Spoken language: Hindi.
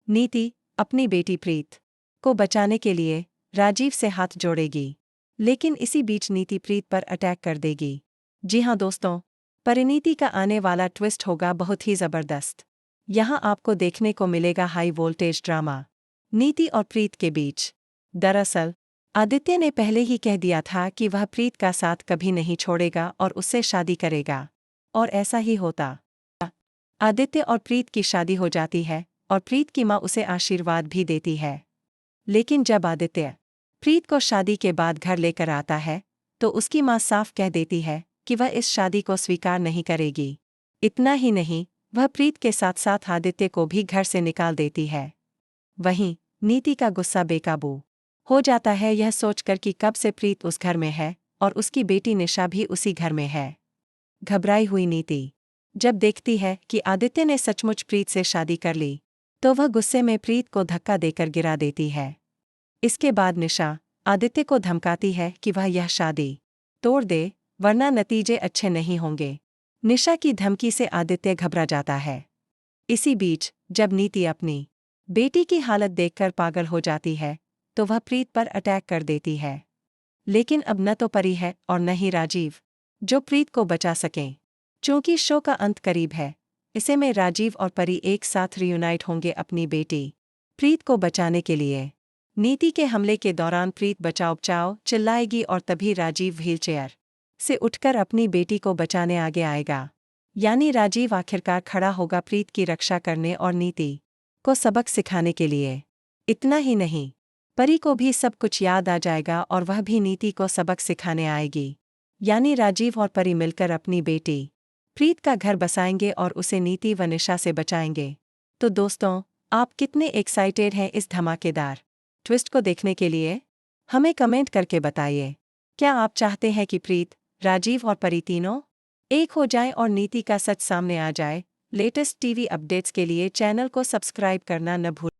नीति अपनी बेटी प्रीत को बचाने के लिए राजीव से हाथ जोड़ेगी, लेकिन इसी बीच नीति प्रीत पर अटैक कर देगी। जी हाँ दोस्तों, परिणीति का आने वाला ट्विस्ट होगा बहुत ही जबरदस्त। यहाँ आपको देखने को मिलेगा हाई वोल्टेज ड्रामा नीति और प्रीत के बीच। दरअसल आदित्य ने पहले ही कह दिया था कि वह प्रीत का साथ कभी नहीं छोड़ेगा और उससे शादी करेगा, और ऐसा ही होता। आदित्य और प्रीत की शादी हो जाती है और प्रीत की माँ उसे आशीर्वाद भी देती है। लेकिन जब आदित्य प्रीत को शादी के बाद घर लेकर आता है तो उसकी माँ साफ कह देती है कि वह इस शादी को स्वीकार नहीं करेगी। इतना ही नहीं, वह प्रीत के साथ साथ आदित्य को भी घर से निकाल देती है। वहीं नीति का गुस्सा बेकाबू हो जाता है यह सोचकर कि कब से प्रीत उस घर में है और उसकी बेटी निशा भी उसी घर में है। घबराई हुई नीति जब देखती है कि आदित्य ने सचमुच प्रीत से शादी कर ली तो वह गुस्से में प्रीत को धक्का देकर गिरा देती है। इसके बाद निशा आदित्य को धमकाती है कि वह यह शादी तोड़ दे वरना नतीजे अच्छे नहीं होंगे। निशा की धमकी से आदित्य घबरा जाता है। इसी बीच जब नीति अपनी बेटी की हालत देखकर पागल हो जाती है तो वह प्रीत पर अटैक कर देती है। लेकिन अब न तो परी है और न ही राजीव जो प्रीत को बचा सकें। चूंकि शो का अंत करीब है, इसे में राजीव और परी एक साथ रियूनाइट होंगे अपनी बेटी प्रीत को बचाने के लिए। नीति के हमले के दौरान प्रीत बचाओ बचाओ चिल्लाएगी और तभी राजीव व्हीलचेयर से उठकर अपनी बेटी को बचाने आगे आएगा। यानी राजीव आखिरकार खड़ा होगा प्रीत की रक्षा करने और नीति को सबक सिखाने के लिए। इतना ही नहीं, परी को भी सब कुछ याद आ जाएगा और वह भी नीति को सबक सिखाने आएगी। यानी राजीव और परी मिलकर अपनी बेटी प्रीत का घर बसाएंगे और उसे नीति व निशा से बचाएंगे। तो दोस्तों, आप कितने एक्साइटेड हैं इस धमाकेदार ट्विस्ट को देखने के लिए? हमें कमेंट करके बताइए। क्या आप चाहते हैं कि प्रीत, राजीव और परी तीनों एक हो जाएं और नीति का सच सामने आ जाए? लेटेस्ट टीवी अपडेट्स के लिए चैनल को सब्सक्राइब करना न भूलें।